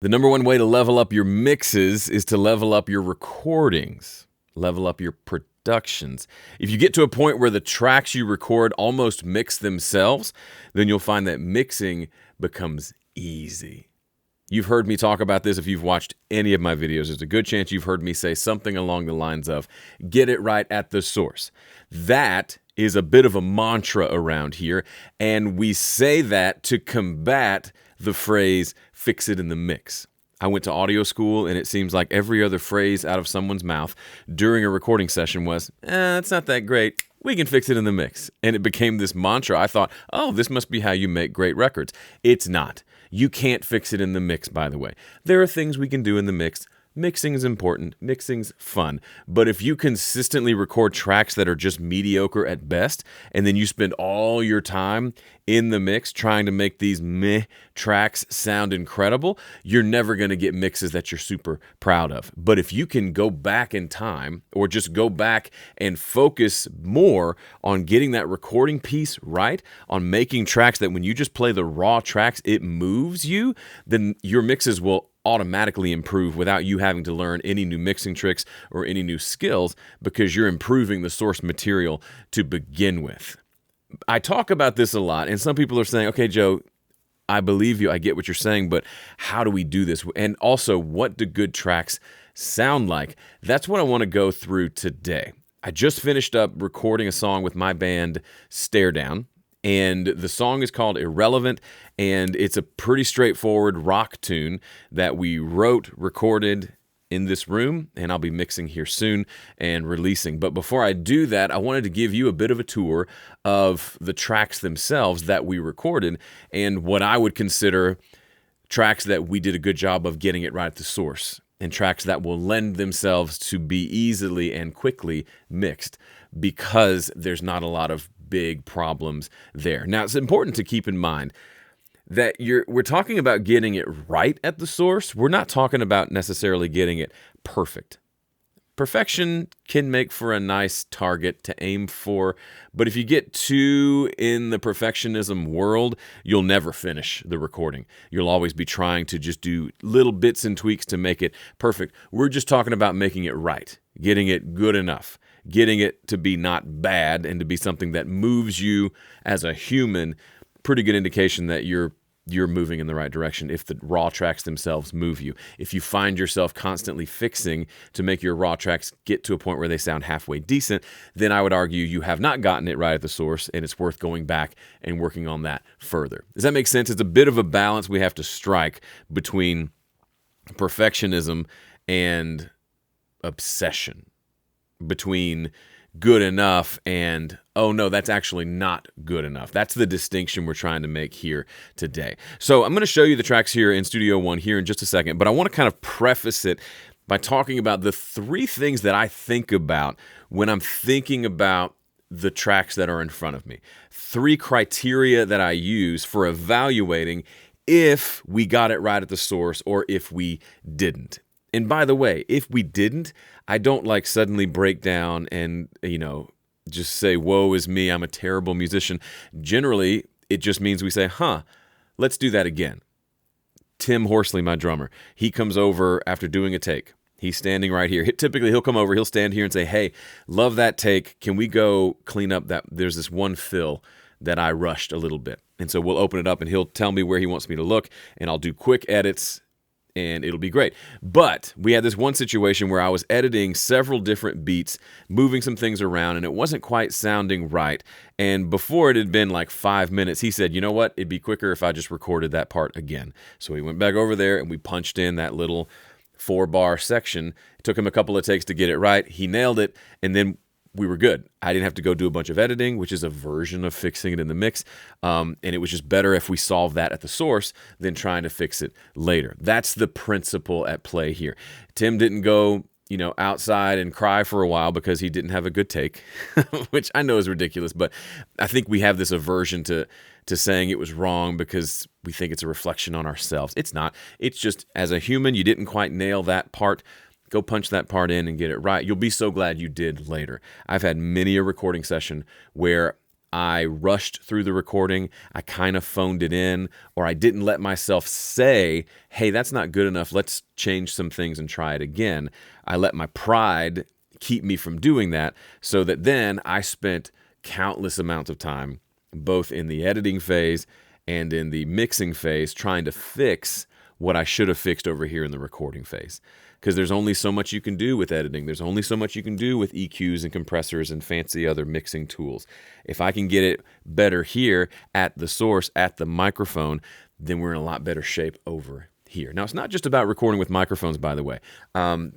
The number one way to level up your mixes is to level up your recordings, level up your productions. If you get to a point where the tracks you record almost mix themselves, then you'll find that mixing becomes easy. You've heard me talk about this if you've watched any of my videos. There's a good chance you've heard me say something along the lines of, get it right at the source. That is a bit of a mantra around here, and we say that to combat the phrase, fix it in the mix. I went to audio school, and it seems like every other phrase out of someone's mouth during a recording session was, it's not that great. We can fix it in the mix. And it became this mantra. I thought, oh, this must be how you make great records. It's not. You can't fix it in the mix, by the way. There are things we can do in the mix. Mixing is important. Mixing's fun. But if you consistently record tracks that are just mediocre at best, and then you spend all your time in the mix trying to make these meh tracks sound incredible, you're never going to get mixes that you're super proud of. But if you can go back in time, or just go back and focus more on getting that recording piece right, on making tracks that when you just play the raw tracks, it moves you, then your mixes will automatically improve without you having to learn any new mixing tricks or any new skills, because you're improving the source material to begin with. I talk about this a lot, and some people are saying, okay, Joe, I believe you, I get what you're saying, but how do we do this? And also, what do good tracks sound like? That's what I want to go through today. I just finished up recording a song with my band, Stare Down. And the song is called Irrelevant, and it's a pretty straightforward rock tune that we wrote, recorded in this room, and I'll be mixing here soon and releasing. But before I do that, I wanted to give you a bit of a tour of the tracks themselves that we recorded and what I would consider tracks that we did a good job of getting it right at the source, and tracks that will lend themselves to be easily and quickly mixed because there's not a lot of big problems there. Now, it's important to keep in mind that we're talking about getting it right at the source. We're not talking about necessarily getting it perfect. Perfection can make for a nice target to aim for, but if you get too in the perfectionism world, you'll never finish the recording. You'll always be trying to just do little bits and tweaks to make it perfect. We're just talking about making it right, getting it good enough, getting it to be not bad and to be something that moves you as a human. Pretty good indication that you're moving in the right direction if the raw tracks themselves move you. If you find yourself constantly fixing to make your raw tracks get to a point where they sound halfway decent, then I would argue you have not gotten it right at the source, and it's worth going back and working on that further. Does that make sense? It's a bit of a balance we have to strike between perfectionism and obsession, between good enough and, oh no, that's actually not good enough. That's the distinction we're trying to make here today. So I'm going to show you the tracks here in Studio One here in just a second, but I want to kind of preface it by talking about the three things that I think about when I'm thinking about the tracks that are in front of me. Three criteria that I use for evaluating if we got it right at the source or if we didn't. And by the way, if we didn't, I don't like suddenly break down and, just say, woe is me, I'm a terrible musician. Generally, it just means we say, let's do that again. Tim Horsley, my drummer, he comes over after doing a take. He's standing right here. Typically, he'll come over, he'll stand here and say, hey, love that take. Can we go clean up that? There's this one fill that I rushed a little bit. And so we'll open it up and he'll tell me where he wants me to look, and I'll do quick edits, and it'll be great. But we had this one situation where I was editing several different beats, moving some things around, and it wasn't quite sounding right. And before it had been like 5 minutes, he said, you know what? It'd be quicker if I just recorded that part again. So we went back over there and we punched in that little 4-bar section. It took him a couple of takes to get it right. He nailed it, and then we were good. I didn't have to go do a bunch of editing, which is a version of fixing it in the mix. And it was just better if we solved that at the source than trying to fix it later. That's the principle at play here. Tim didn't go, outside and cry for a while because he didn't have a good take, which I know is ridiculous, but I think we have this aversion to saying it was wrong because we think it's a reflection on ourselves. It's not. It's just, as a human, you didn't quite nail that part. Go punch that part in and get it right. You'll be so glad you did later. I've had many a recording session where I rushed through the recording, I kind of phoned it in, or I didn't let myself say, hey, that's not good enough, let's change some things and try it again. I let my pride keep me from doing that, so that then I spent countless amounts of time, both in the editing phase and in the mixing phase, trying to fix what I should have fixed over here in the recording phase. Because there's only so much you can do with editing. There's only so much you can do with EQs and compressors and fancy other mixing tools. If I can get it better here at the source, at the microphone, then we're in a lot better shape over here. Now, it's not just about recording with microphones, by the way.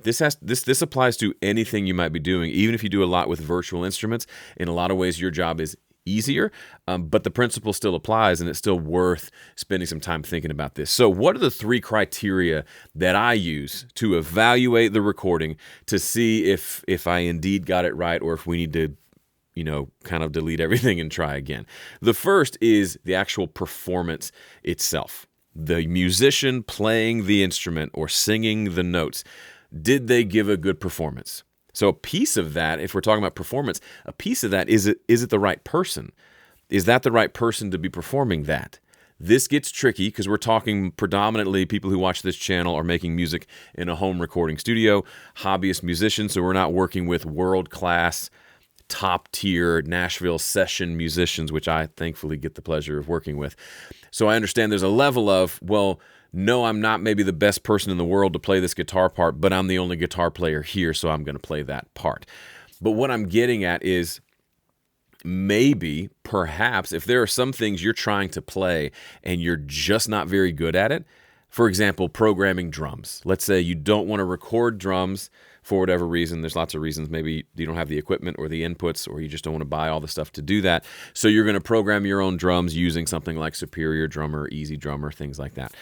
This applies to anything you might be doing, even if you do a lot with virtual instruments. In a lot of ways, your job is easier, but the principle still applies, and it's still worth spending some time thinking about this. So what are the 3 criteria that I use to evaluate the recording to see if I indeed got it right, or if we need to, kind of delete everything and try again? The first is the actual performance itself. The musician playing the instrument or singing the notes. Did they give a good performance? So a piece of that, if we're talking about performance, a piece of that is it the right person? Is that the right person to be performing that? This gets tricky because we're talking predominantly people who watch this channel are making music in a home recording studio, hobbyist musicians, so we're not working with world-class, top-tier Nashville session musicians, which I thankfully get the pleasure of working with. So I understand there's a level of, well, no, I'm not maybe the best person in the world to play this guitar part, but I'm the only guitar player here, so I'm going to play that part. But what I'm getting at is maybe, perhaps, if there are some things you're trying to play and you're just not very good at it, for example, programming drums. Let's say you don't want to record drums for whatever reason. There's lots of reasons. Maybe you don't have the equipment or the inputs, or you just don't want to buy all the stuff to do that. So you're going to program your own drums using something like Superior Drummer, Easy Drummer, things like that.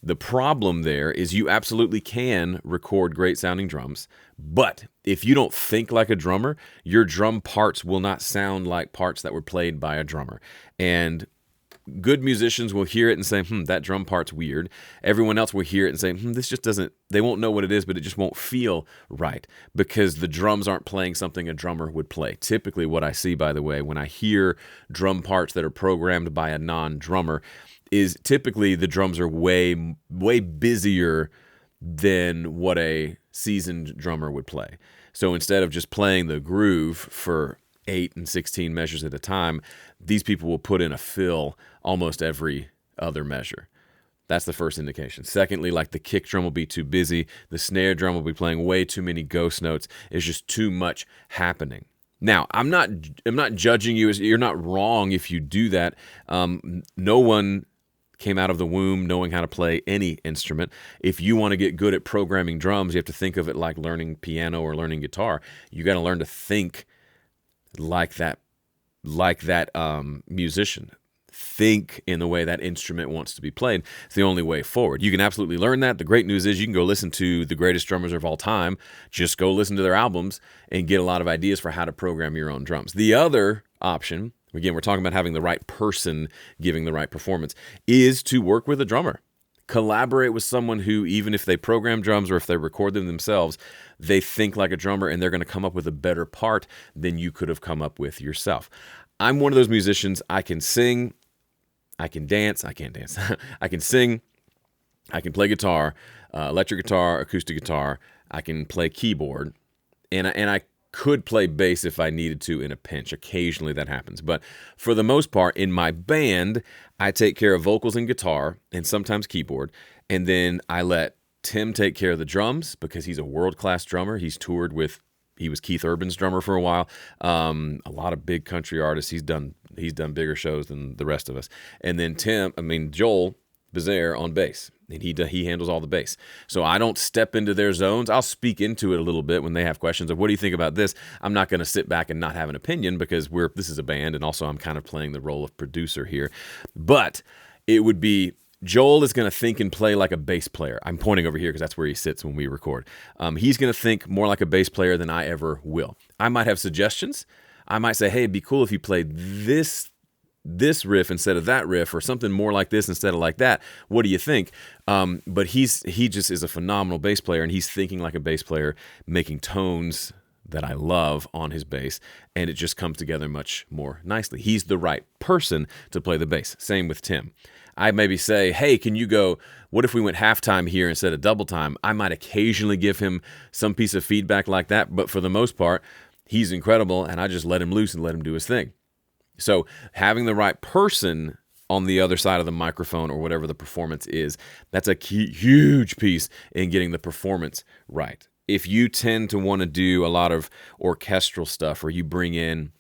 The problem there is you absolutely can record great sounding drums, but if you don't think like a drummer, your drum parts will not sound like parts that were played by a drummer. And good musicians will hear it and say, that drum part's weird. Everyone else will hear it and say, this just doesn't, they won't know what it is, but it just won't feel right because the drums aren't playing something a drummer would play. Typically what I see, by the way, when I hear drum parts that are programmed by a non-drummer, is typically the drums are way, way busier than what a seasoned drummer would play. So instead of just playing the groove for 8 and 16 measures at a time, these people will put in a fill almost every other measure. That's the first indication. Secondly, like the kick drum will be too busy. The snare drum will be playing way too many ghost notes. It's just too much happening. Now, I'm not judging you. You're not wrong if you do that. No one came out of the womb knowing how to play any instrument. If you want to get good at programming drums, you have to think of it like learning piano or learning guitar. You got to learn to think like that musician. Think in the way that instrument wants to be played. It's the only way forward. You can absolutely learn that. The great news is you can go listen to the greatest drummers of all time. Just go listen to their albums and get a lot of ideas for how to program your own drums. The other option, again, we're talking about having the right person giving the right performance, is to work with a drummer. Collaborate with someone who, even if they program drums or if they record them themselves, they think like a drummer and they're going to come up with a better part than you could have come up with yourself. I'm one of those musicians. I can sing, I can dance, I can't dance. I can sing, I can play guitar, electric guitar, acoustic guitar, I can play keyboard, and I could play bass if I needed to in a pinch. Occasionally that happens. But for the most part, in my band, I take care of vocals and guitar and sometimes keyboard. And then I let Tim take care of the drums because he's a world-class drummer. He was Keith Urban's drummer for a while. A lot of big country artists. He's done bigger shows than the rest of us. And then Joel Bezaire on bass. And he handles all the bass. So I don't step into their zones. I'll speak into it a little bit when they have questions of what do you think about this? I'm not going to sit back and not have an opinion because this is a band, and also I'm kind of playing the role of producer here. But it would be Joel is going to think and play like a bass player. I'm pointing over here because that's where he sits when we record. He's going to think more like a bass player than I ever will. I might have suggestions. I might say, hey, it'd be cool if you played this riff instead of that riff, or something more like this instead of like that. What do you think? But he just is a phenomenal bass player, and he's thinking like a bass player, making tones that I love on his bass, and it just comes together much more nicely. He's the right person to play the bass. Same with Tim. I maybe say, hey, can you go, what if we went halftime here instead of double time? I might occasionally give him some piece of feedback like that, but for the most part, he's incredible, and I just let him loose and let him do his thing. So having the right person on the other side of the microphone or whatever the performance is, that's a huge piece in getting the performance right. If you tend to want to do a lot of orchestral stuff, or you bring in,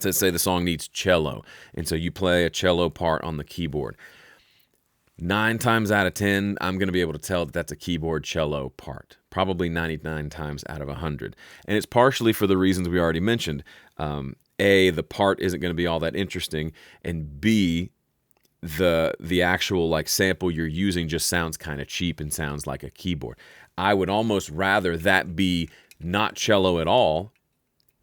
let's say the song needs cello, and so you play a cello part on the keyboard, 9 times out of 10, I'm going to be able to tell that that's a keyboard cello part, probably 99 times out of 100. And it's partially for the reasons we already mentioned. A, the part isn't going to be all that interesting, and B, the actual like sample you're using just sounds kind of cheap and sounds like a keyboard. I would almost rather that be not cello at all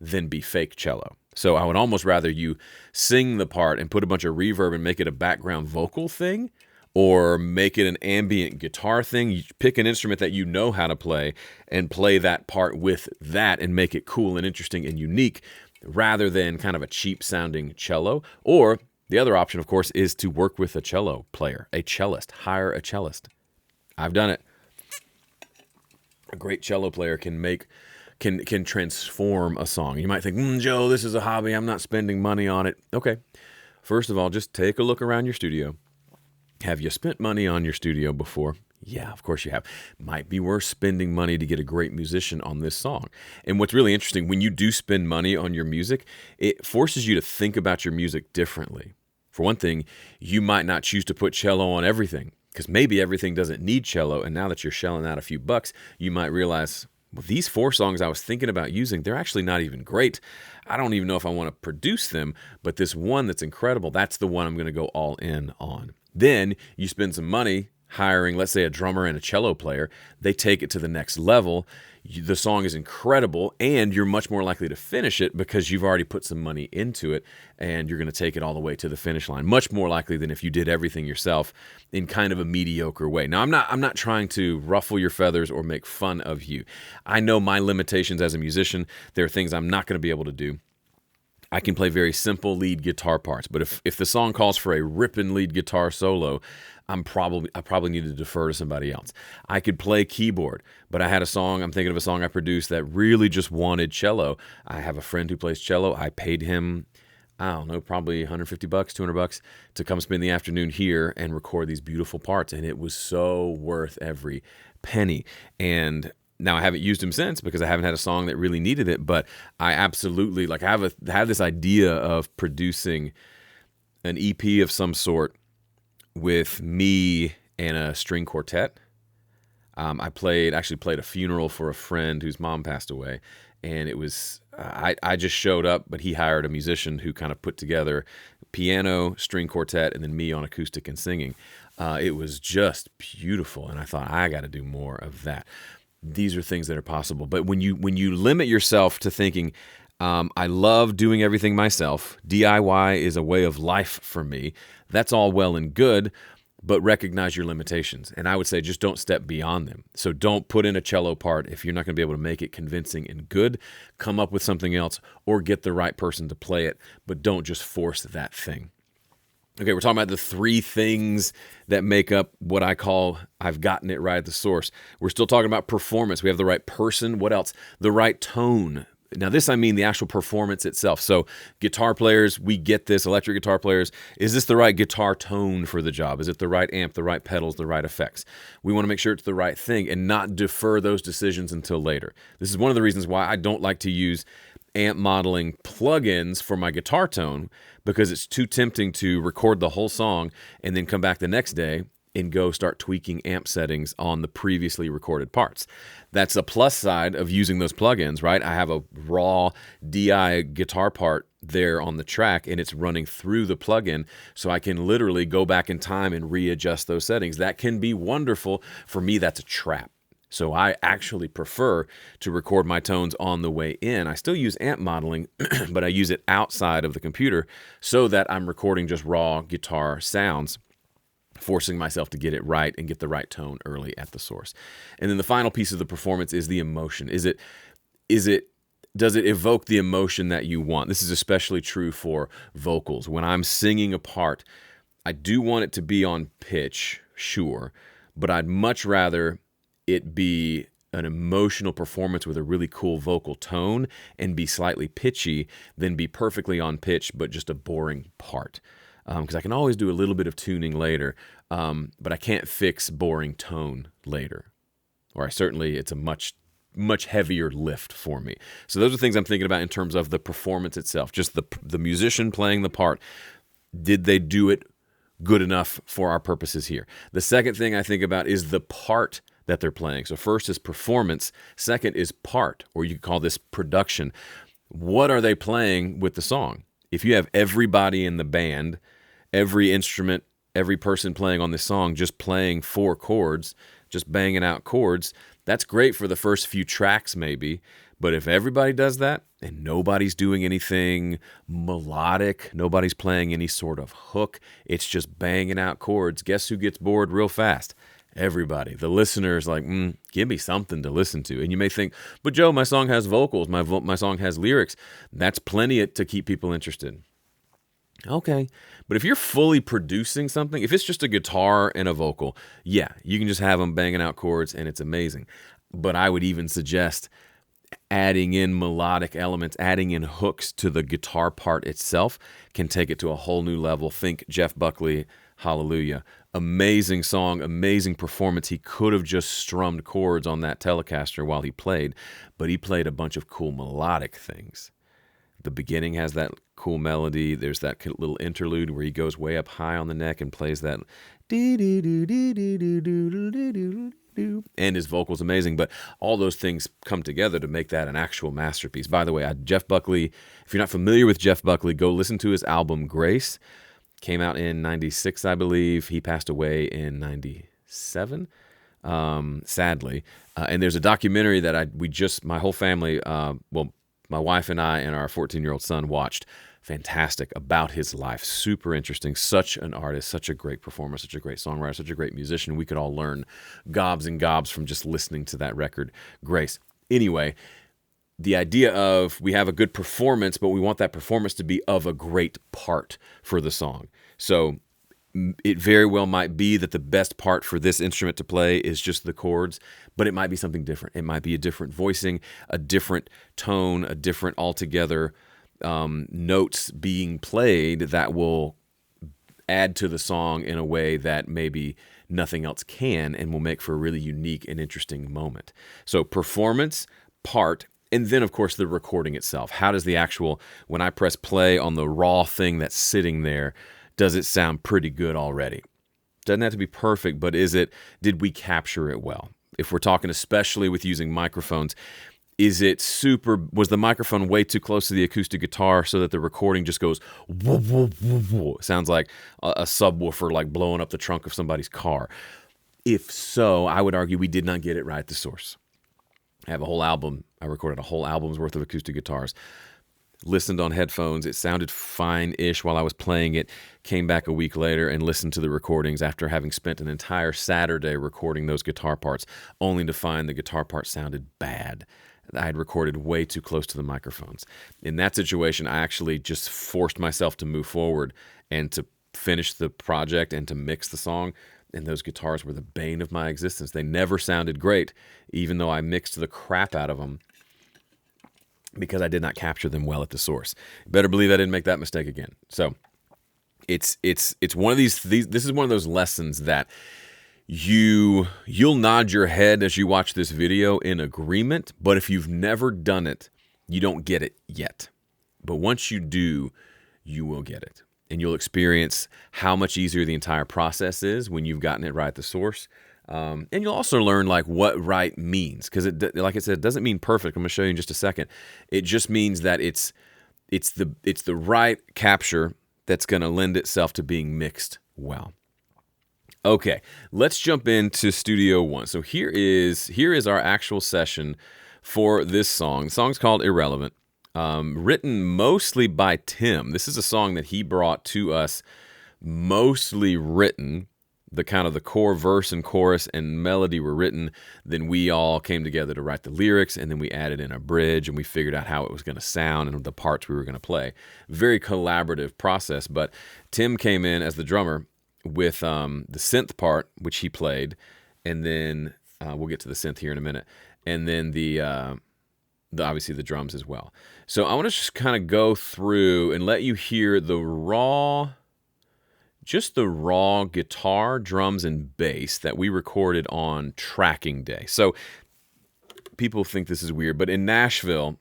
than be fake cello. So I would almost rather you sing the part and put a bunch of reverb and make it a background vocal thing, or make it an ambient guitar thing. You pick an instrument that you know how to play and play that part with that and make it cool and interesting and unique, rather than kind of a cheap sounding cello. Or the other option, of course, is to work with a cello player, a cellist, hire a cellist. I've done it. A great cello player can transform a song. You might think, Joe, this is a hobby. I'm not spending money on it. Okay. First of all, just take a look around your studio. Have you spent money on your studio before? Yeah, of course you have. Might be worth spending money to get a great musician on this song. And what's really interesting, when you do spend money on your music, it forces you to think about your music differently. For one thing, you might not choose to put cello on everything, because maybe everything doesn't need cello, and now that you're shelling out a few bucks, you might realize, well, these 4 songs I was thinking about using, they're actually not even great. I don't even know if I want to produce them, but this one that's incredible, that's the one I'm going to go all in on. Then you spend some money hiring, let's say, a drummer and a cello player. They take it to the next level. The song is incredible, and you're much more likely to finish it because you've already put some money into it, and you're going to take it all the way to the finish line. Much more likely than if you did everything yourself in kind of a mediocre way. Now, I'm not trying to ruffle your feathers or make fun of you. I know my limitations as a musician. There are things I'm not going to be able to do. I can play very simple lead guitar parts, but if the song calls for a ripping lead guitar solo, I probably need to defer to somebody else. I could play keyboard, but I'm thinking of a song I produced that really just wanted cello. I have a friend who plays cello. I paid him, I don't know, probably $150, $200 to come spend the afternoon here and record these beautiful parts, and it was so worth every penny. And now I haven't used him since because I haven't had a song that really needed it, but I absolutely have this idea of producing an EP of some sort with me and a string quartet. I actually played a funeral for a friend whose mom passed away, and it was I just showed up, but he hired a musician who kind of put together piano, string quartet, and then me on acoustic and singing. It was just beautiful, and I thought, I got to do more of that. These are things that are possible. But when you limit yourself to thinking, I love doing everything myself, DIY is a way of life for me, that's all well and good, but recognize your limitations. And I would say just don't step beyond them. So don't put in a cello part if you're not going to be able to make it convincing and good. Come up with something else or get the right person to play it, but don't just force that thing. Okay, we're talking about the 3 things that make up what I call I've gotten it right at the source. We're still talking about performance. We have the right person. What else? The right tone. Now, this, I mean the actual performance itself. So guitar players, we get this. Electric guitar players, is this the right guitar tone for the job? Is it the right amp, the right pedals, the right effects? We want to make sure it's the right thing and not defer those decisions until later. This is one of the reasons why I don't like to use amp modeling plugins for my guitar tone, because it's too tempting to record the whole song and then come back the next day and go start tweaking amp settings on the previously recorded parts. That's a plus side of using those plugins, right? I have a raw DI guitar part there on the track, and it's running through the plugin, so I can literally go back in time and readjust those settings. That can be wonderful. For me, that's a trap. So I actually prefer to record my tones on the way in. I still use amp modeling, but I use it outside of the computer so that I'm recording just raw guitar sounds, forcing myself to get it right and get the right tone early at the source. And then the final piece of the performance is the emotion. Is it does it evoke the emotion that you want? This is especially true for vocals. When I'm singing a part, I do want it to be on pitch, sure, but I'd much rather it be an emotional performance with a really cool vocal tone and be slightly pitchy than be perfectly on pitch but just a boring part. Because I can always do a little bit of tuning later, but I can't fix boring tone later. Or it's a much heavier lift for me. So those are things I'm thinking about in terms of the performance itself, just the musician playing the part. Did they do it good enough for our purposes here? The second thing I think about is the part that they're playing. So first is performance, second is part, or you could call this production. What are they playing with the song? If you have everybody in the band, every instrument, every person playing on this song just playing 4 chords, just banging out chords, that's great for the first few tracks maybe, but if everybody does that and nobody's doing anything melodic, nobody's playing any sort of hook, it's just banging out chords, guess who gets bored real fast? Everybody. The listener's like, give me something to listen to. And you may think, but Joe, my song has vocals, my song has lyrics. That's plenty to keep people interested. Okay, but if you're fully producing something, if it's just a guitar and a vocal, yeah, you can just have them banging out chords and it's amazing. But I would even suggest adding in melodic elements, adding in hooks to the guitar part itself can take it to a whole new level. Think Jeff Buckley, Hallelujah. Amazing song, amazing performance. He could have just strummed chords on that Telecaster while he played, but he played a bunch of cool melodic things. The beginning has that cool melody. There's that little interlude where he goes way up high on the neck and plays that and his vocal's amazing, but all those things come together to make that an actual masterpiece. By the way, Jeff Buckley, if you're not familiar with Jeff Buckley, go listen to his album Grace. Came out in 96, I believe. He passed away in 97, sadly. And there's a documentary that my whole family, my wife and I and our 14-year-old son watched. Fantastic, about his life. Super interesting. Such an artist, such a great performer, such a great songwriter, such a great musician. We could all learn gobs and gobs from just listening to that record, Grace. Anyway, the idea of we have a good performance, but we want that performance to be of a great part for the song. So it very well might be that the best part for this instrument to play is just the chords, but it might be something different. It might be a different voicing, a different tone, a different altogether notes being played that will add to the song in a way that maybe nothing else can and will make for a really unique and interesting moment. So performance, part, and then, of course, the recording itself. How does the actual, when I press play on the raw thing that's sitting there, does it sound pretty good already? Doesn't have to be perfect, but did we capture it well? If we're talking especially with using microphones, was the microphone way too close to the acoustic guitar so that the recording just goes whoa, whoa, whoa, whoa? Sounds like a subwoofer like blowing up the trunk of somebody's car. If so, I would argue we did not get it right at the source. I have a whole album. I recorded a whole album's worth of acoustic guitars. Listened on headphones. It sounded fine-ish while I was playing it. Came back a week later and listened to the recordings after having spent an entire Saturday recording those guitar parts, only to find the guitar part sounded bad. I had recorded way too close to the microphones. In that situation, I actually just forced myself to move forward and to finish the project and to mix the song. And those guitars were the bane of my existence. They never sounded great, even though I mixed the crap out of them because I did not capture them well at the source. Better believe I didn't make that mistake again. So it's one of these this is one of those lessons that you'll nod your head as you watch this video in agreement, but if you've never done it, you don't get it yet. But once you do, you will get it. And you'll experience how much easier the entire process is when you've gotten it right at the source. And you'll also learn like what right means, because like I said, it doesn't mean perfect. I'm going to show you in just a second. It just means that it's the right capture that's going to lend itself to being mixed well. Okay, let's jump into Studio One. So here is our actual session for this song. The song's called Irrelevant. Written mostly by Tim. This is a song that he brought to us, mostly written the kind of the core verse and chorus and melody were written, then we all came together to write the lyrics, and then we added in a bridge, and we figured out how it was going to sound and the parts we were going to play. Very collaborative process, but Tim came in as the drummer with the synth part, which he played, and then we'll get to the synth here in a minute, and then the obviously the drums as well. So I want to just kind of go through and let you hear just the raw guitar, drums, and bass that we recorded on tracking day. So people think this is weird, but in Nashville,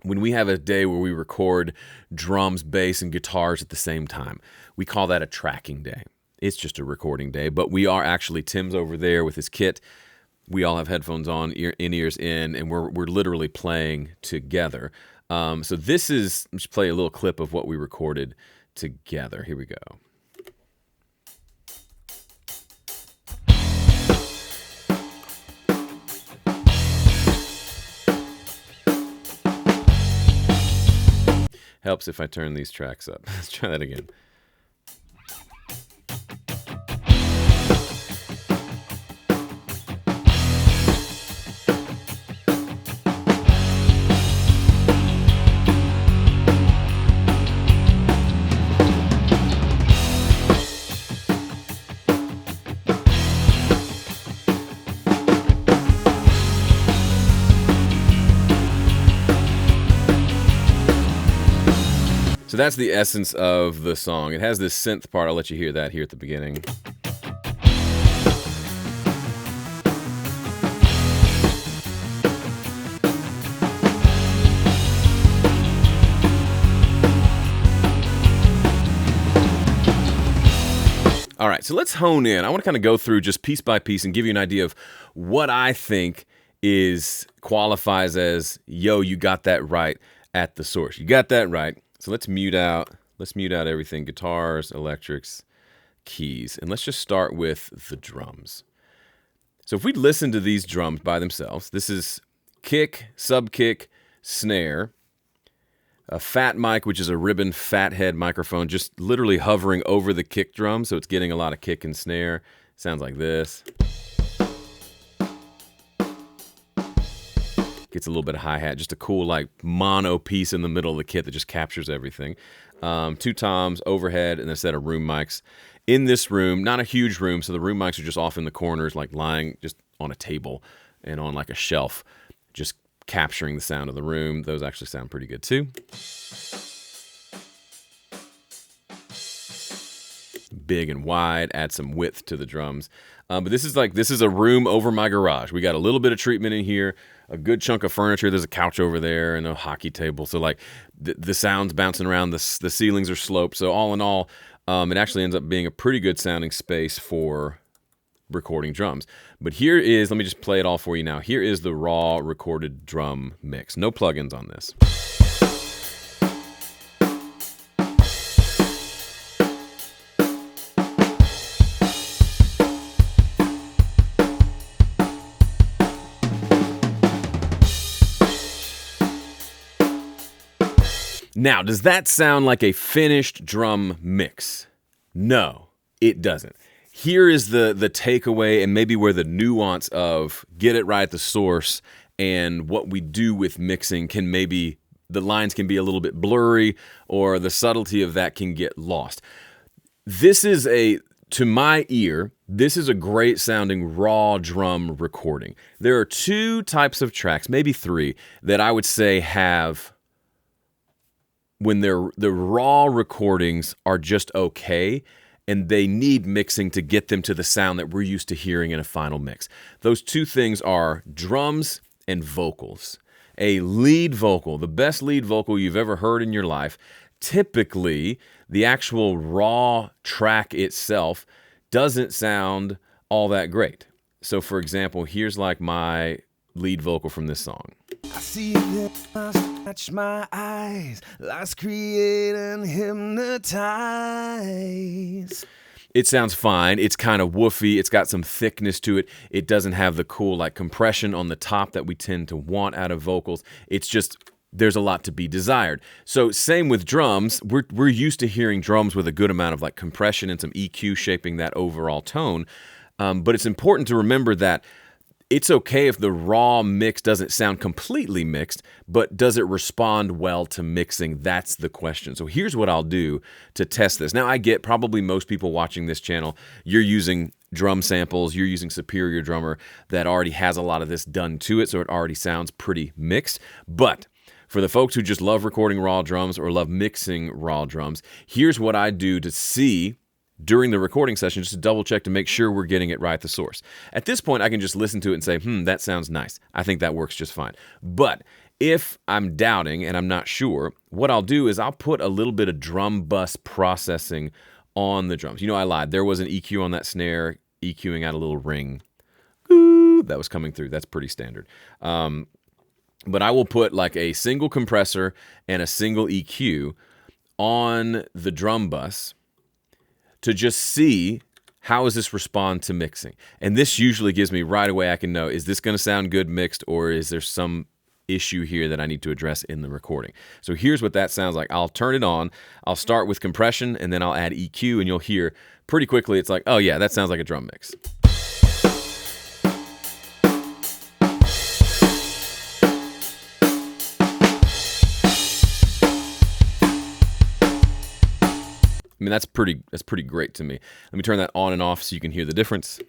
when we have a day where we record drums, bass, and guitars at the same time, we call that a tracking day. It's just a recording day, but we are actually, Tim's over there with his kit. We all have headphones on, in-ears in, and we're literally playing together. So this is, let's play a little clip of what we recorded together. Here we go. Helps if I turn these tracks up. Let's try that again. So that's the essence of the song. It has this synth part. I'll let you hear that here at the beginning. All right, so let's hone in. I want to kind of go through just piece by piece and give you an idea of what I think qualifies as, yo, you got that right at the source. You got that right. So let's mute out everything, guitars, electrics, keys, and let's just start with the drums. So if we listen to these drums by themselves, this is kick, sub-kick, snare, a fat mic, which is a ribbon fat head microphone, just literally hovering over the kick drum, so it's getting a lot of kick and snare. Sounds like this. Gets a little bit of hi-hat, just a cool like mono piece in the middle of the kit that just captures everything. 2 toms, overhead, and a set of room mics. In this room, not a huge room, so the room mics are just off in the corners, like lying just on a table and on like a shelf, just capturing the sound of the room. Those actually sound pretty good too. Big and wide, add some width to the drums. But this is a room over my garage. We got a little bit of treatment in here, a good chunk of furniture. There's a couch over there and a hockey table. So like the sound's bouncing around, the ceilings are sloped. So all in all, it actually ends up being a pretty good sounding space for recording drums. But here is, let me just play it all for you now. Here is the raw recorded drum mix. No plugins on this. Now, does that sound like a finished drum mix? No, it doesn't. Here is the takeaway and maybe where the nuance of get it right at the source and what we do with mixing can maybe, the lines can be a little bit blurry or the subtlety of that can get lost. This is to my ear, this is a great sounding raw drum recording. There are 2 types of tracks, maybe 3, that I would say have, when the raw recordings are just okay and they need mixing to get them to the sound that we're used to hearing in a final mix. Those 2 things are drums and vocals. A lead vocal, the best lead vocal you've ever heard in your life, typically the actual raw track itself doesn't sound all that great. So for example, here's like my lead vocal from this song. I see that must catch my eyes, lies create and hypnotize. It sounds fine. It's kind of woofy. It's got some thickness to it. It doesn't have the cool like compression on the top that we tend to want out of vocals. It's just there's a lot to be desired. So same with drums. We're used to hearing drums with a good amount of like compression and some EQ shaping that overall tone. But it's important to remember that it's okay if the raw mix doesn't sound completely mixed, but does it respond well to mixing? That's the question. So here's what I'll do to test this. Now, I get probably most people watching this channel, you're using drum samples, you're using Superior Drummer that already has a lot of this done to it, so it already sounds pretty mixed. But for the folks who just love recording raw drums or love mixing raw drums, here's what I do to see during the recording session, just to double check to make sure we're getting it right at the source. At this point, I can just listen to it and say, that sounds nice. I think that works just fine. But if I'm doubting and I'm not sure, what I'll do is I'll put a little bit of drum bus processing on the drums. I lied. There was an EQ on that snare, EQing out a little ring. Ooh, that was coming through. That's pretty standard. But I will put like a single compressor and a single EQ on the drum bus to just see how does this respond to mixing. And this usually gives me right away, I can know, is this going to sound good mixed, or is there some issue here that I need to address in the recording? So here's what that sounds like. I'll turn it on. I'll start with compression, and then I'll add EQ, and you'll hear pretty quickly it's like, oh yeah, that sounds like a drum mix. I mean, that's pretty great to me. Let me turn that on and off so you can hear the difference.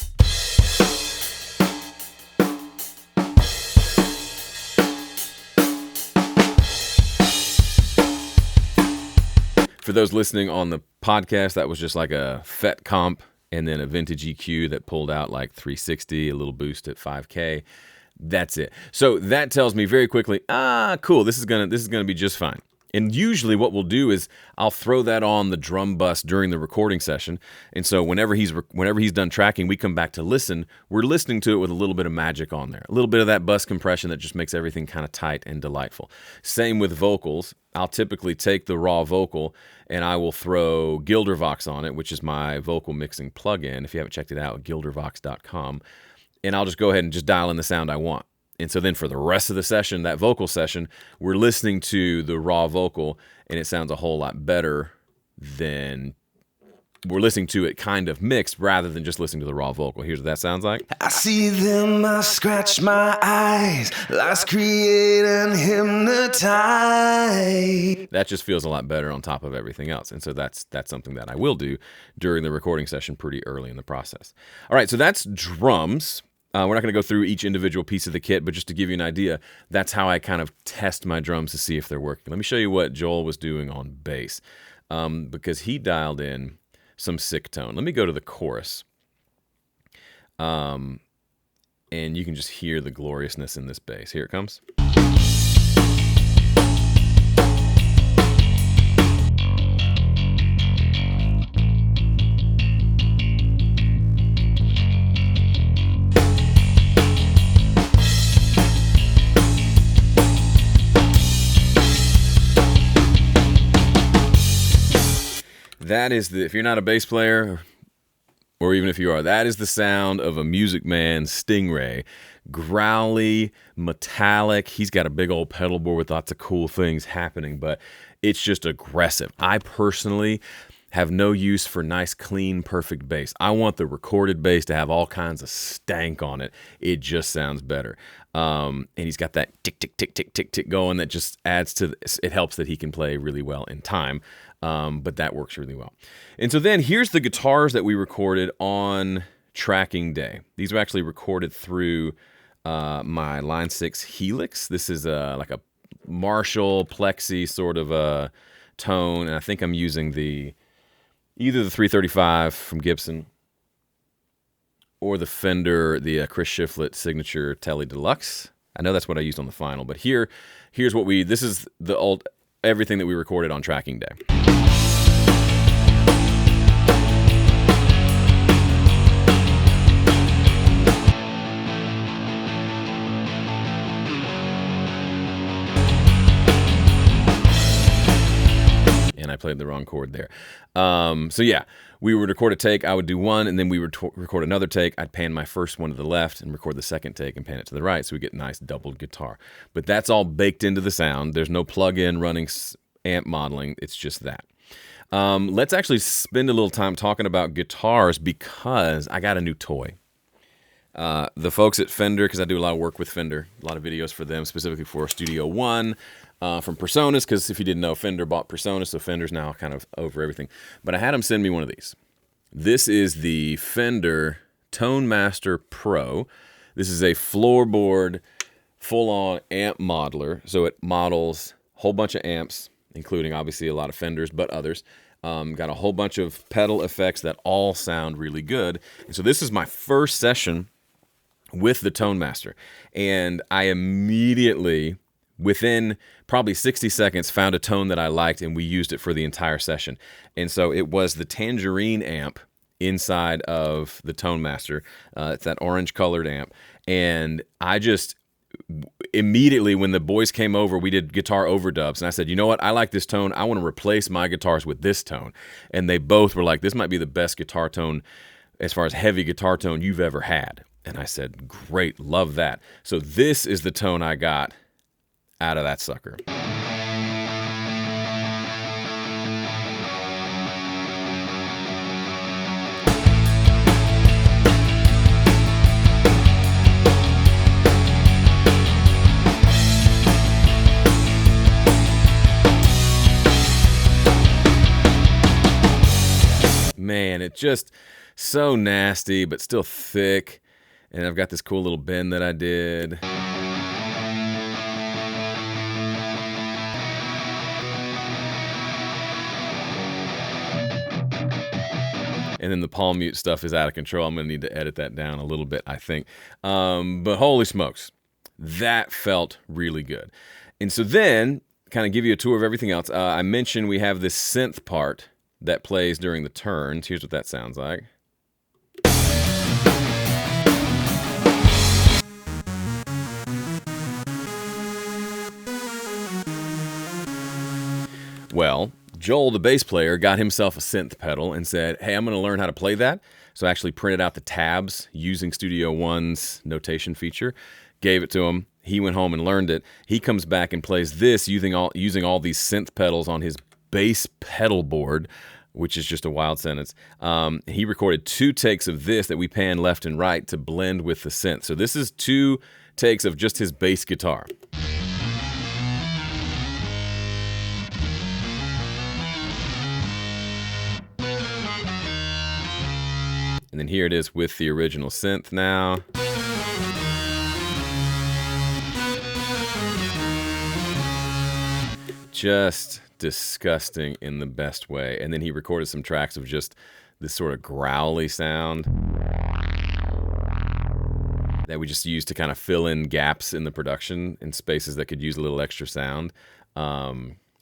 For those listening on the podcast, that was just like a FET comp and then a vintage EQ that pulled out like 360, a little boost at 5K. That's it. So that tells me very quickly, cool, this is gonna be just fine. And usually what we'll do is I'll throw that on the drum bus during the recording session. And so whenever he's done tracking, we come back to listen. We're listening to it with a little bit of magic on there. A little bit of that bus compression that just makes everything kind of tight and delightful. Same with vocals. I'll typically take the raw vocal and I will throw Gilder on it, which is my vocal mixing plugin. If you haven't checked it out, gildervox.com. And I'll just go ahead and just dial in the sound I want. And so then for the rest of the session, that vocal session, we're listening to the raw vocal, and it sounds a whole lot better than we're listening to it kind of mixed rather than just listening to the raw vocal. Here's what that sounds like. I see them, I scratch my eyes, lies create and hypnotize. That just feels a lot better on top of everything else. And so that's something that I will do during the recording session pretty early in the process. All right, so that's drums. We're not going to go through each individual piece of the kit, but just to give you an idea, that's how I kind of test my drums to see if they're working. Let me show you what Joel was doing on bass, because he dialed in some sick tone. Let me go to the chorus, and you can just hear the gloriousness in this bass. Here it comes. That is if you're not a bass player, or even if you are, that is the sound of a Music Man Stingray. Growly, metallic. He's got a big old pedal board with lots of cool things happening, but it's just aggressive. I personally have no use for nice, clean, perfect bass. I want the recorded bass to have all kinds of stank on it. It just sounds better. And he's got that tick, tick, tick, tick, tick, tick going that just adds to this. It helps that he can play really well in time. But that works really well. And so then here's the guitars that we recorded on tracking day. These were actually recorded through my Line 6 Helix. This is like a Marshall Plexi sort of a tone, and I think I'm using either the 335 from Gibson or the Fender, the Chris Shiflett Signature Tele Deluxe. I know that's what I used on the final, but here's what this is everything that we recorded on tracking day. played the wrong chord there. So yeah, we would record a take. I would do one, and then we would record another take. I'd pan my first one to the left and record the second take and pan it to the right, so we get nice doubled guitar. But that's all baked into the sound. There's no plug-in running amp modeling. It's just that. Let's actually spend a little time talking about guitars because I got a new toy. The folks at Fender, because I do a lot of work with Fender, a lot of videos for them, specifically for Studio One, from Personas, because if you didn't know, Fender bought Personas, so Fender's now kind of over everything. But I had them send me one of these. This is the Fender Tone Master Pro. This is a floorboard, full-on amp modeler, so it models a whole bunch of amps, including obviously a lot of Fenders, but others. Got a whole bunch of pedal effects that all sound really good. And so this is my first session with the Tone Master. And I immediately, within probably 60 seconds, found a tone that I liked, and we used it for the entire session. And so it was the Tangerine amp inside of the Tone Master. It's that orange-colored amp. And I just immediately, when the boys came over, we did guitar overdubs, and I said, you know what, I like this tone. I want to replace my guitars with this tone. And they both were like, this might be the best guitar tone as far as heavy guitar tone you've ever had. And I said, great, love that. So this is the tone I got out of that sucker. Man, it's just so nasty, but still thick. And I've got this cool little bend that I did. And then the palm mute stuff is out of control. I'm going to need to edit that down a little bit, I think. But holy smokes, that felt really good. And so then, kind of give you a tour of everything else. I mentioned we have this synth part that plays during the turns. Here's what that sounds like. Well, Joel, the bass player, got himself a synth pedal and said, hey, I'm going to learn how to play that. So I actually printed out the tabs using Studio One's notation feature, gave it to him. He went home and learned it. He comes back and plays this using all these synth pedals on his bass pedal board, which is just a wild sentence. He recorded 2 takes of this that we pan left and right to blend with the synth. So this is 2 takes of just his bass guitar. And then here it is with the original synth now. Just disgusting in the best way. And then he recorded some tracks of just this sort of growly sound that we just used to kind of fill in gaps in the production and spaces that could use a little extra sound.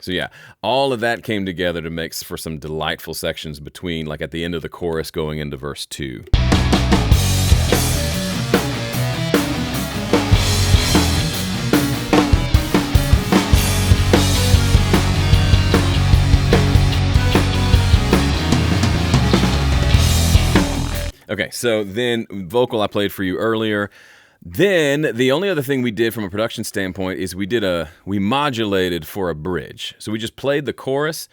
So yeah, all of that came together to make for some delightful sections between, like at the end of the chorus going into verse 2. Okay, so then vocal I played for you earlier. Then the only other thing we did from a production standpoint is we modulated for a bridge. So we just played the chorus,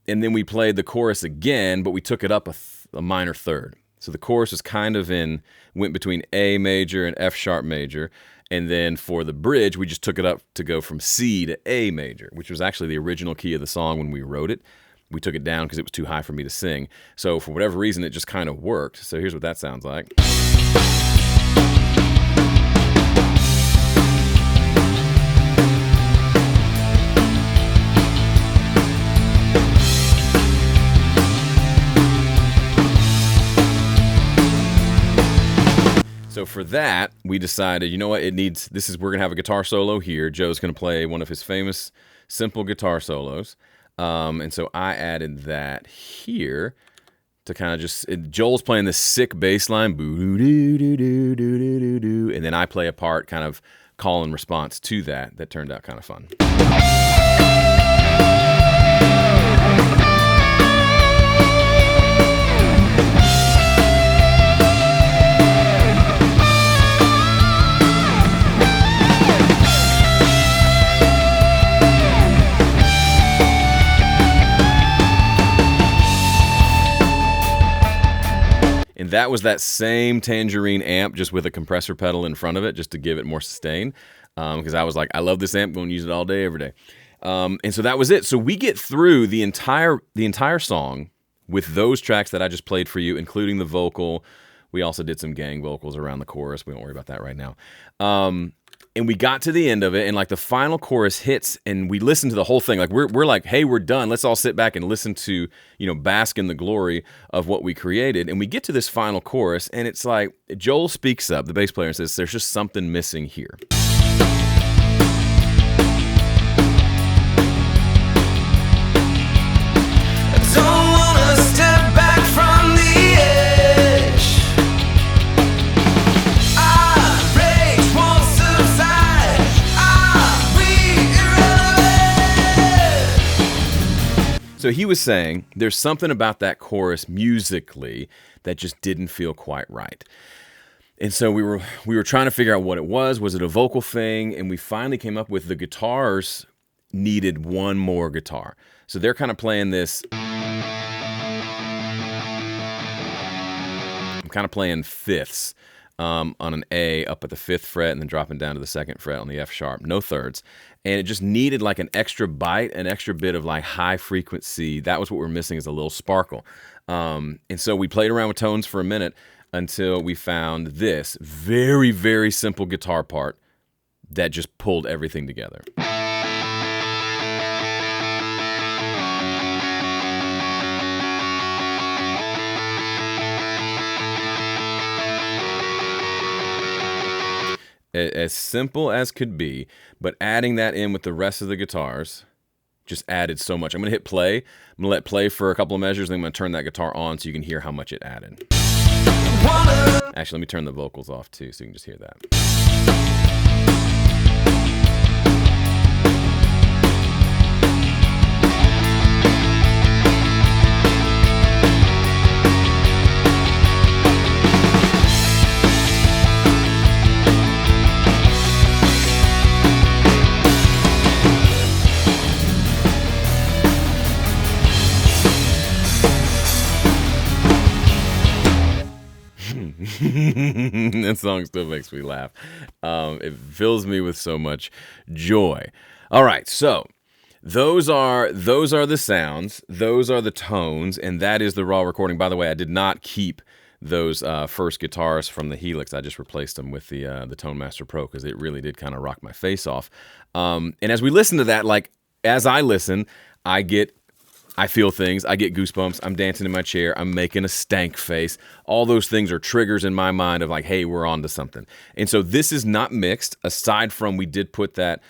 and then we played the chorus again, but we took it up a minor third. So the chorus was kind of went between A major and F sharp major, and then for the bridge, we just took it up to go from C to A major, which was actually the original key of the song when we wrote it. We took it down because it was too high for me to sing. So for whatever reason, it just kind of worked. So here's what that sounds like. So for that, we decided, you know what, we're gonna have a guitar solo here. Joe's gonna play one of his famous simple guitar solos. And so I added that here to kind of Joel's playing this sick bass line, boo-doo-doo-doo-doo-doo-doo, and then I play a part kind of call and response to that turned out kind of fun. that was that same Tangerine amp, just with a compressor pedal in front of it, just to give it more sustain. Because I was like, I love this amp, going to use it all day, every day. And so that was it. So we get through the entire song with those tracks that I just played for you, including the vocal. We also did some gang vocals around the chorus. We won't worry about that right now. And we got to the end of it, and like the final chorus hits, and we listened to the whole thing. Like we're like, hey, we're done. Let's all sit back and listen to, bask in the glory of what we created. And we get to this final chorus, and it's like Joel speaks up, the bass player, and says, "There's just something missing here." So he was saying there's something about that chorus musically that just didn't feel quite right. And so we were trying to figure out what it was. Was it a vocal thing? And we finally came up with the guitars needed one more guitar. So they're kind of playing this. I'm kind of playing fifths on an A up at the 5th fret and then dropping down to the 2nd fret on the F sharp, no thirds. And it just needed like an extra bite, an extra bit of like high frequency. That was what we're missing, is a little sparkle. And so we played around with tones for a minute until we found this very, very simple guitar part that just pulled everything together. As simple as could be, but adding that in with the rest of the guitars just added so much. I'm going to hit play. I'm going to let play for a couple of measures, then I'm going to turn that guitar on so you can hear how much it added. Actually, let me turn the vocals off too so you can just hear that. That song still makes me laugh. It fills me with so much joy. All right, so those are the sounds, those are the tones, and that is the raw recording. By the way, I did not keep those first guitars from the Helix. I just replaced them with the Tone Master Pro because it really did kind of rock my face off. And as we listen to that, like as I listen, I feel things. I get goosebumps. I'm dancing in my chair. I'm making a stank face. All those things are triggers in my mind of like, hey, we're on to something. And so this is not mixed, aside from we did put that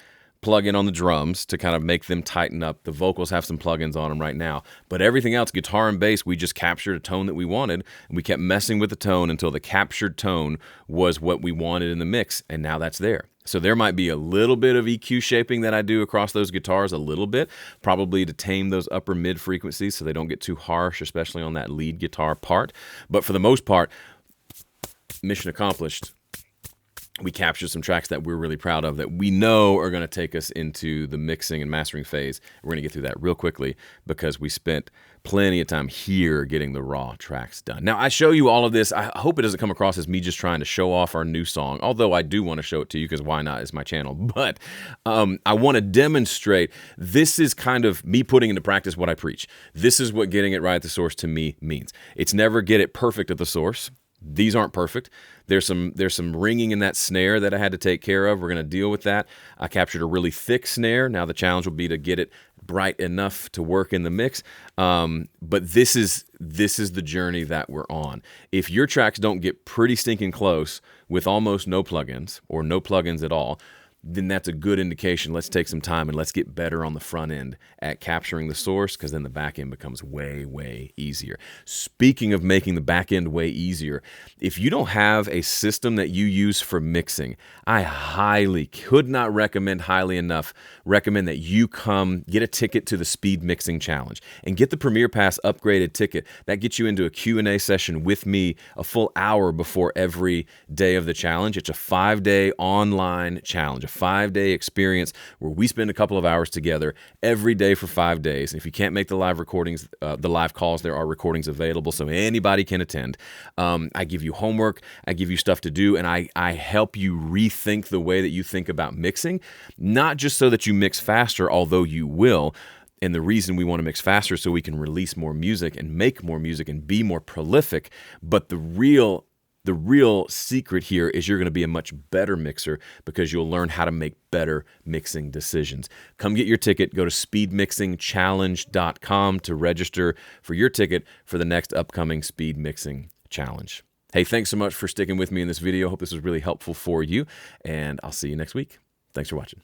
plug-in on the drums to kind of make them tighten up. The vocals have some plugins on them right now. But everything else, guitar and bass, we just captured a tone that we wanted, and we kept messing with the tone until the captured tone was what we wanted in the mix, and now that's there. So there might be a little bit of EQ shaping that I do across those guitars, a little bit, probably to tame those upper mid frequencies so they don't get too harsh, especially on that lead guitar part. But for the most part, mission accomplished. We captured some tracks that we're really proud of that we know are going to take us into the mixing and mastering phase. We're going to get through that real quickly because we spent plenty of time here getting the raw tracks done. Now, I show you all of this. I hope it doesn't come across as me just trying to show off our new song, although I do want to show it to you because why not? It's my channel. But I want to demonstrate this is kind of me putting into practice what I preach. This is what getting it right at the source to me means. It's never get it perfect at the source. These aren't perfect. There's some ringing in that snare that I had to take care of. We're going to deal with that. I captured a really thick snare. Now the challenge will be to get it bright enough to work in the mix. But this is the journey that we're on. If your tracks don't get pretty stinking close with almost no plugins or no plugins at all, then that's a good indication. Let's take some time and let's get better on the front end at capturing the source, because then the back end becomes way, way easier. Speaking of making the back end way easier, if you don't have a system that you use for mixing, I could not recommend highly enough that you come get a ticket to the Speed Mixing Challenge and get the Premier Pass upgraded ticket. That gets you into a Q&A session with me a full hour before every day of the challenge. It's a 5-day online challenge, a 5-day experience where we spend a couple of hours together every day for 5 days. And if you can't make the live recordings, the live calls, there are recordings available so anybody can attend. I give you homework, I give you stuff to do, and I help you rethink the way that you think about mixing, not just so that you mix faster, although you will. And the reason we want to mix faster is so we can release more music and make more music and be more prolific. But the real secret here is you're going to be a much better mixer because you'll learn how to make better mixing decisions. Come get your ticket. Go to speedmixingchallenge.com to register for your ticket for the next upcoming Speed Mixing Challenge. Hey, thanks so much for sticking with me in this video. Hope this was really helpful for you, and I'll see you next week. Thanks for watching.